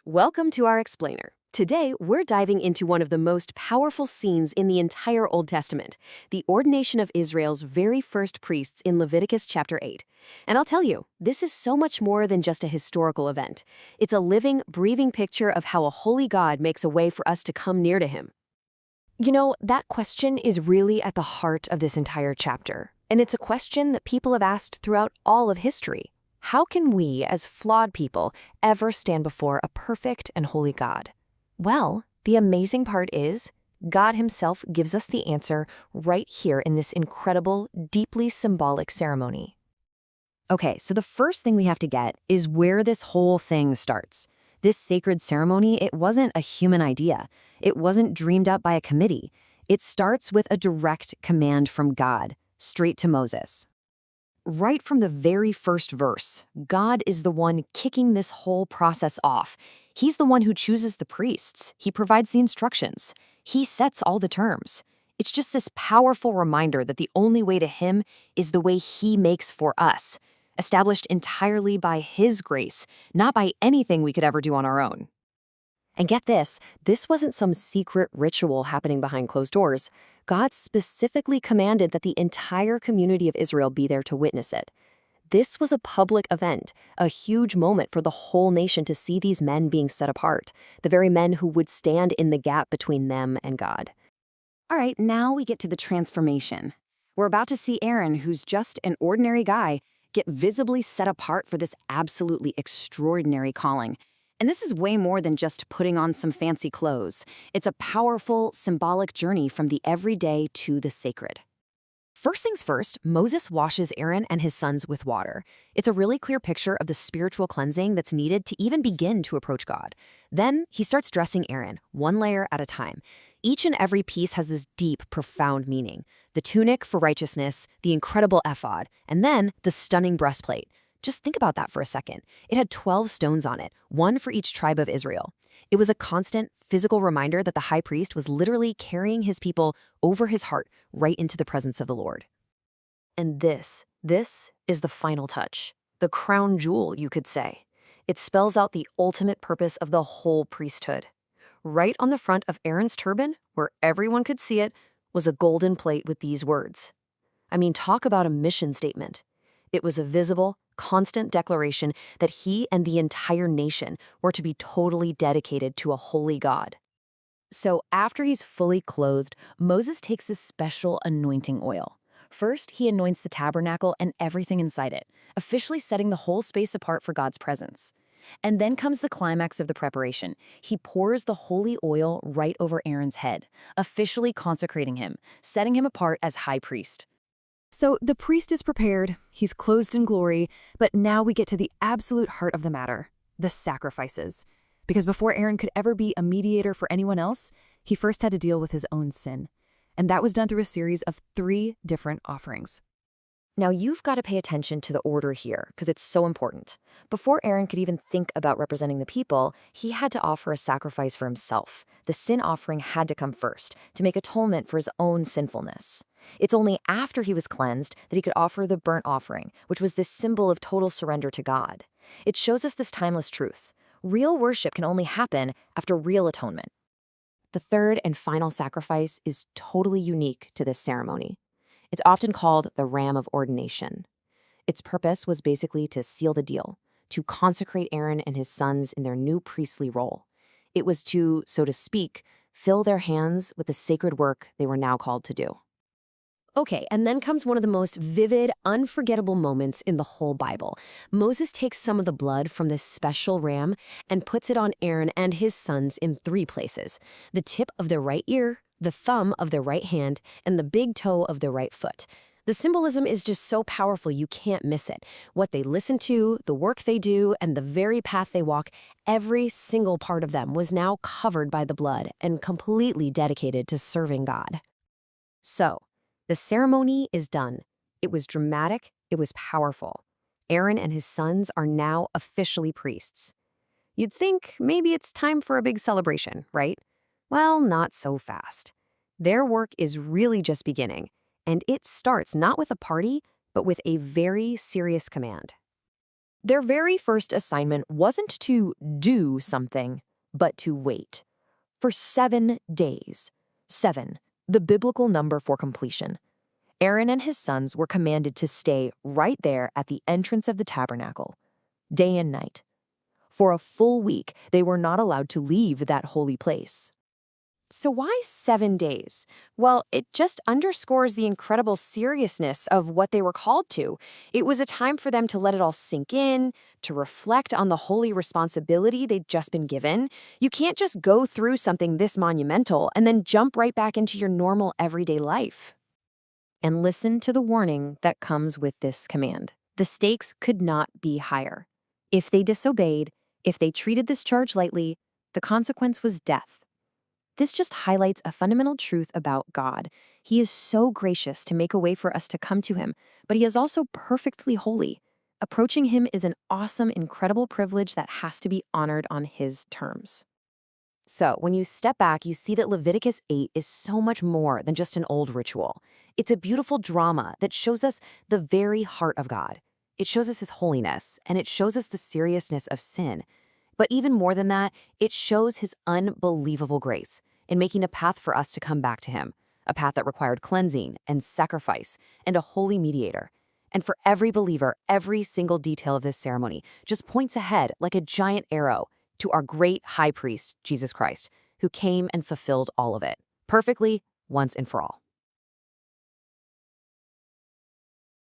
Welcome to our explainer. Today, we're diving into one of the most powerful scenes in the entire Old Testament, the ordination of Israel's very first priests in Leviticus Chapter 8. And I'll tell you, this is so much more than just a historical event. It's a living, breathing picture of how a holy God makes a way for us to come near to him. You know, that question is really at the heart of this entire chapter, and it's a question that people have asked throughout all of history. How can we, as flawed people, ever stand before a perfect and holy God? Well, the amazing part is, God himself gives us the answer right here in this incredible, deeply symbolic ceremony. Okay, so the first thing we have to get is where this whole thing starts. This sacred ceremony, it wasn't a human idea. It wasn't dreamed up by a committee. It starts with a direct command from God, straight to Moses. Right from the very first verse, God is the one kicking this whole process off. He's the one who chooses the priests. He provides the instructions. He sets all the terms. It's just this powerful reminder that the only way to him is the way he makes for us, established entirely by his grace, not by anything we could ever do on our own. And get this wasn't some secret ritual happening behind closed doors. God specifically commanded that the entire community of Israel be there to witness it. This was a public event, a huge moment for the whole nation to see these men being set apart, the very men who would stand in the gap between them and God. All right, now we get to the transformation. We're about to see Aaron, who's just an ordinary guy, get visibly set apart for this absolutely extraordinary calling. And this is way more than just putting on some fancy clothes. It's a powerful, symbolic journey from the everyday to the sacred. First things first, Moses washes Aaron and his sons with water. It's a really clear picture of the spiritual cleansing that's needed to even begin to approach God. Then he starts dressing Aaron, one layer at a time. Each and every piece has this deep, profound meaning. The tunic for righteousness, the incredible ephod, and then the stunning breastplate. Just think about that for a second. It had 12 stones on it, one for each tribe of Israel. It was a constant, physical reminder that the high priest was literally carrying his people over his heart right into the presence of the Lord. And this is the final touch, the crown jewel, you could say. It spells out the ultimate purpose of the whole priesthood. Right on the front of Aaron's turban, where everyone could see it, was a golden plate with these words. I mean, talk about a mission statement. It was a visible, constant declaration that he and the entire nation were to be totally dedicated to a holy God. So after he's fully clothed, Moses takes this special anointing oil. First, he anoints the tabernacle and everything inside it, officially setting the whole space apart for God's presence. And then comes the climax of the preparation. He pours the holy oil right over Aaron's head, officially consecrating him, setting him apart as high priest. So the priest is prepared, he's clothed in glory, but now we get to the absolute heart of the matter, the sacrifices. Because before Aaron could ever be a mediator for anyone else, he first had to deal with his own sin. And that was done through a series of 3 different offerings. Now you've got to pay attention to the order here, because it's so important. Before Aaron could even think about representing the people, he had to offer a sacrifice for himself. The sin offering had to come first, to make atonement for his own sinfulness. It's only after he was cleansed that he could offer the burnt offering, which was this symbol of total surrender to God. It shows us this timeless truth. Real worship can only happen after real atonement. The third and final sacrifice is totally unique to this ceremony. It's often called the Ram of Ordination. Its purpose was basically to seal the deal, to consecrate Aaron and his sons in their new priestly role. It was to, so to speak, fill their hands with the sacred work they were now called to do. Okay, and then comes one of the most vivid, unforgettable moments in the whole Bible. Moses takes some of the blood from this special ram and puts it on Aaron and his sons in 3 places: the tip of their right ear, the thumb of their right hand, and the big toe of their right foot. The symbolism is just so powerful you can't miss it. What they listen to, the work they do, and the very path they walk, every single part of them was now covered by the blood and completely dedicated to serving God. So, the ceremony is done. It was dramatic, it was powerful. Aaron and his sons are now officially priests. You'd think maybe it's time for a big celebration, right? Well, not so fast. Their work is really just beginning, and it starts not with a party, but with a very serious command. Their very first assignment wasn't to do something, but to wait. For 7 days. 7, the biblical number for completion. Aaron and his sons were commanded to stay right there at the entrance of the tabernacle, day and night. For a full week, they were not allowed to leave that holy place. So why 7 days? Well, it just underscores the incredible seriousness of what they were called to. It was a time for them to let it all sink in, to reflect on the holy responsibility they'd just been given. You can't just go through something this monumental and then jump right back into your normal everyday life. And listen to the warning that comes with this command. The stakes could not be higher. If they disobeyed, if they treated this charge lightly, the consequence was death. This just highlights a fundamental truth about God. He is so gracious to make a way for us to come to him, but he is also perfectly holy. Approaching him is an awesome, incredible privilege that has to be honored on his terms. So, when you step back, you see that Leviticus 8 is so much more than just an old ritual. It's a beautiful drama that shows us the very heart of God. It shows us his holiness, and it shows us the seriousness of sin. But even more than that, it shows his unbelievable grace in making a path for us to come back to him, a path that required cleansing and sacrifice and a holy mediator. And for every believer, every single detail of this ceremony just points ahead like a giant arrow to our great high priest, Jesus Christ, who came and fulfilled all of it, perfectly, once and for all.